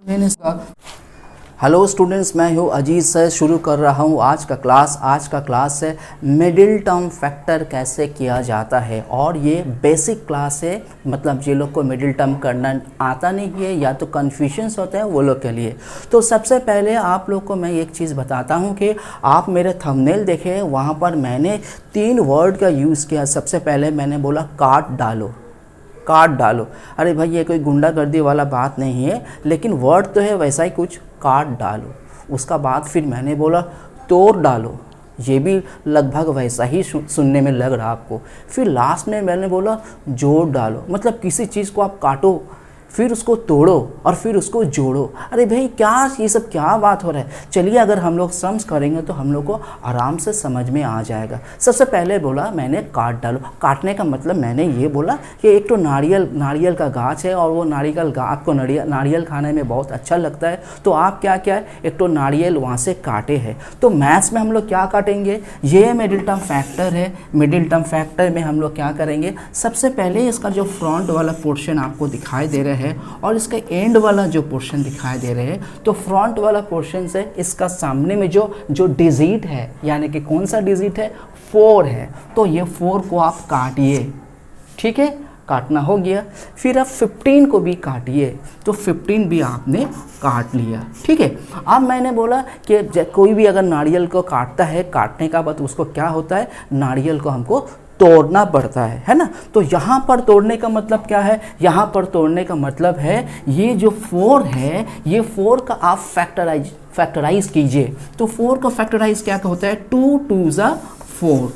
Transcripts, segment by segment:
Hello students, मैं हूँ अजीज़ sir. शुरू कर रहा हूँ आज का क्लास है मिडिल टर्म फैक्टर कैसे किया जाता है। और ये बेसिक क्लास है, मतलब जे लोग को मिडिल टर्म करना आता नहीं है या तो कन्फ्यूजन्स होते हैं वो लोग के लिए। तो सबसे पहले आप लोग को मैं एक चीज़ बताता हूँ कि आप मेरे थंबनेल देखें, वहाँ पर मैंने 3 वर्ड का यूज़ किया। सबसे पहले मैंने बोला काट डालो। अरे भाई, ये कोई गुंडागर्दी वाला बात नहीं है, लेकिन वर्ड तो है वैसा ही कुछ, काट डालो। उसका बाद फिर मैंने बोला तोड़ डालो, ये भी लगभग वैसा ही सुनने में लग रहा आपको। फिर लास्ट में मैंने बोला जोड़ डालो, मतलब किसी चीज़ को आप काटो, फिर उसको तोड़ो और फिर उसको जोड़ो। अरे भाई, क्या ये सब क्या बात हो रहा है। चलिए, अगर हम लोग सम्स करेंगे तो हम लोग को आराम से समझ में आ जाएगा। सबसे पहले बोला मैंने काट डालो। काटने का मतलब मैंने ये बोला कि एक तो नारियल का गाछ है और वो आपको नारियल खाने में बहुत अच्छा लगता है, तो आप क्या है, एक तो नारियल वहाँ से काटे हैं। तो मैथ्स में हम लोग क्या काटेंगे, ये मिडिल टर्म फैक्टर है। मिडिल टर्म फैक्टर में हम लोग क्या करेंगे, सबसे पहले इसका जो फ्रंट वाला पोर्शन आपको दिखाई दे रहा है और इसका एंड वाला जो पोर्शन दिखाई दे रहे हैं, तो फ्रंट वाला पोर्शन से इसका सामने में जो डिजिट है, यानी कि कौन सा डिजिट है, 4 है, तो ये 4 को आप काटिए। ठीक है, काटना हो गया। फिर आप 15 को भी काटिए, तो 15 भी आपने काट लिया। ठीक है, अब मैंने बोला कि कोई भी अगर नारियल को काटता है, काटने का बाद उसको क्या होता है, नारियल को हमको तोड़ना पड़ता है ना। तो यहाँ पर तोड़ने का मतलब क्या है, यहाँ पर तोड़ने का मतलब है ये जो 4 है, ये 4 का आप फैक्टराइज कीजिए। तो 4 का फैक्टराइज क्या होता है, 2 2 ज़ा 4।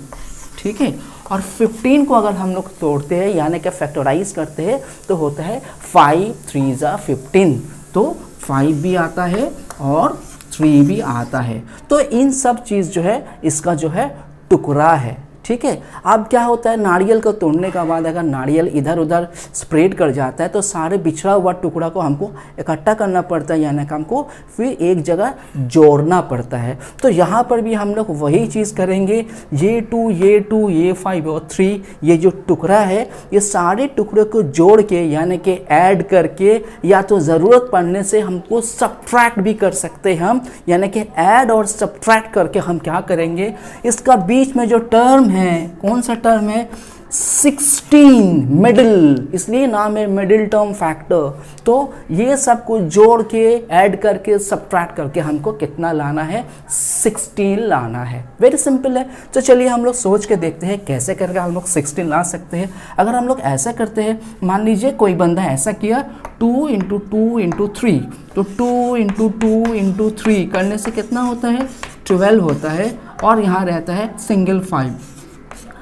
ठीक है, और 15 को अगर हम लोग तोड़ते हैं यानी कि फैक्टराइज करते हैं तो होता है 5 3 ज़ा 15। तो 5 भी आता है और 3 भी आता है। तो इन सब चीज़ जो है इसका जो है टुकड़ा है। ठीक है, अब क्या होता है, नारियल को तोड़ने का बाद अगर नारियल इधर उधर स्प्रेड कर जाता है तो सारे बिछड़ा हुआ टुकड़ा को हमको इकट्ठा करना पड़ता है, यानी कि हमको फिर एक जगह जोड़ना पड़ता है। तो यहाँ पर भी हम लोग वही चीज़ करेंगे। ये 2 ये 5 और 3, ये जो टुकड़ा है, ये सारे टुकड़े को जोड़ के यानी कि ऐड करके, या तो ज़रूरत पड़ने से हमको सब्ट्रैक्ट भी कर सकते हैं हम, यानी कि ऐड और सब्ट्रैक्ट करके हम क्या करेंगे, इसका बीच में जो टर्म है, कौन सा टर्म है, 16, मिडिल, इसलिए नाम है मिडिल टर्म फैक्टर। तो ये सब को जोड़ के ऐड करके सब्ट्रैक्ट करके हमको कितना लाना है, 16 लाना है। वेरी सिंपल है। तो चलिए हम लोग सोच के देखते हैं कैसे करके हम लोग 16 ला सकते हैं। अगर हम लोग ऐसा करते हैं, मान लीजिए कोई बंदा ऐसा किया 2 × 2 × 3, तो 2 × 2 × 3 करने से कितना होता है, 12 होता है, और यहाँ रहता है सिंगल 5।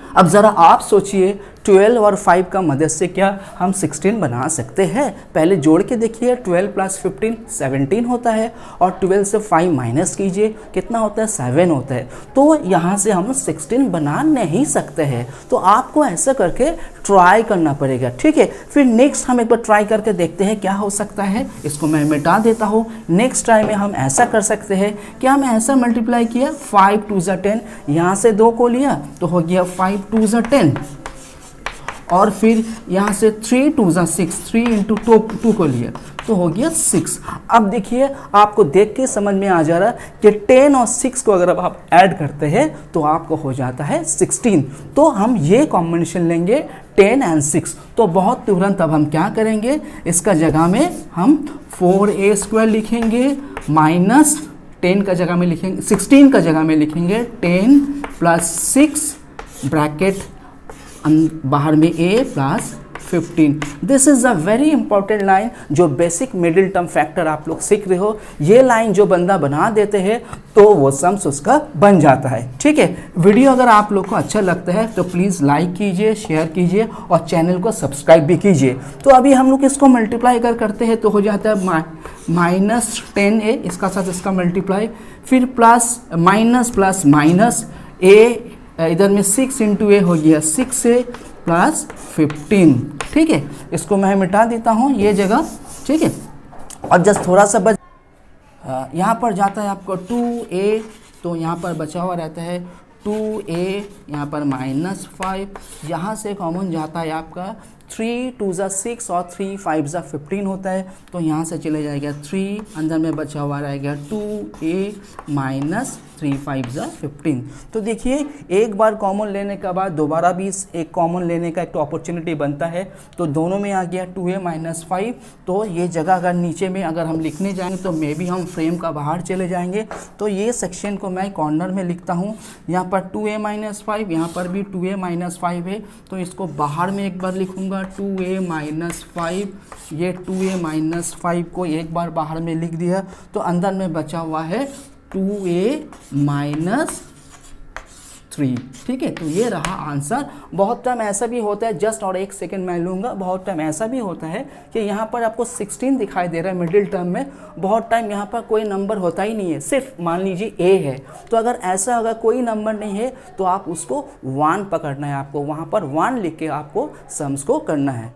अब ज़रा आप सोचिए, 12 और 5 का मदद से क्या हम 16 बना सकते हैं। पहले जोड़ के देखिए, 12 + 15 17 होता है, और 12 से 5 माइनस कीजिए, कितना होता है, 7 होता है। तो यहाँ से हम 16 बना नहीं सकते हैं। तो आपको ऐसा करके ट्राई करना पड़ेगा। ठीक है, फिर नेक्स्ट हम एक बार ट्राई करके देखते हैं क्या हो सकता है। इसको मैं मिटा देता हूँ। नेक्स्ट ट्राई में हम ऐसा कर सकते हैं, क्या मैं ऐसा मल्टीप्लाई किया, 5 2 ज़ा 10, यहाँ से 2 को लिया तो हो गया 5 2 ज़ा 10, और फिर यहाँ से 3 2 ज़ा 6, 3 × 2 को लिया तो हो गया 6। अब देखिए, आपको देख के समझ में आ जा रहा है कि 10 और 6 को अगर आप ऐड करते हैं तो आपको हो जाता है 16। तो हम ये कॉम्बिनेशन लेंगे 10 और 6। तो बहुत तुरंत अब हम क्या करेंगे, इसका जगह में हम 4a² लिखेंगे, माइनस 10 का जगह में लिखेंगे, 16 का जगह में लिखेंगे 10 + 6 ब्रैकेट बाहर में a + 15। This is a very important line, जो बेसिक मिडिल टर्म फैक्टर आप लोग सीख रहे हो। ये लाइन जो बंदा बना देते हैं तो वो सम्स उसका बन जाता है। ठीक है, वीडियो अगर आप लोग को अच्छा लगता है तो प्लीज़ लाइक कीजिए, शेयर कीजिए और चैनल को सब्सक्राइब भी कीजिए। तो अभी हम लोग इसको मल्टीप्लाई करते हैं तो हो जाता है -10a, इसका साथ इसका मल्टीप्लाई, फिर प्लस माइनस a, इधर में 6 × a हो गया 6a + 15। ठीक है, इसको मैं मिटा देता हूँ ये जगह। ठीक है, और जस्ट थोड़ा सा बच यहाँ पर जाता है आपको 2a, तो यहाँ पर बचा हुआ रहता है 2a, यहाँ पर -5, यहाँ से कॉमन जाता है आपका 3 2 ज़ा 6 और 3 5 ज़ा 15 होता है, तो यहाँ से चले जाएगा 3, अंदर में बचा हुआ रहेगा 2a माइनस 3 5 ज़ा 15। तो देखिए एक बार कॉमन लेने के बाद दोबारा भी एक कॉमन लेने का एक तो अपॉर्चुनिटी बनता है, तो दोनों में आ गया 2a माइनस 5। तो ये जगह अगर नीचे में अगर हम लिखने जाएंगे तो मे भी हम फ्रेम का बाहर चले जाएंगे, तो ये सेक्शन को मैं कॉर्नर में लिखता हूँ। यहाँ पर 2a माइनस 5, यहाँ पर भी 2a माइनस 5 है, तो इसको बाहर में एक बार लिखूँगा 2a माइनस 5। ये 2a माइनस 5 को एक बार बाहर में लिख दिया, तो अंदर में बचा हुआ है 2a माइनस 3। ठीक है, तो ये रहा आंसर। बहुत टाइम ऐसा भी होता है, जस्ट और एक सेकंड मैं लूँगा, बहुत टाइम ऐसा भी होता है कि यहाँ पर आपको 16 दिखाई दे रहा है मिडिल टर्म में, बहुत टाइम यहाँ पर कोई नंबर होता ही नहीं है, सिर्फ मान लीजिए a है। तो अगर ऐसा अगर कोई नंबर नहीं है तो आप उसको 1 पकड़ना है, आपको वहाँ पर 1 लिख के आपको सम्स को करना है।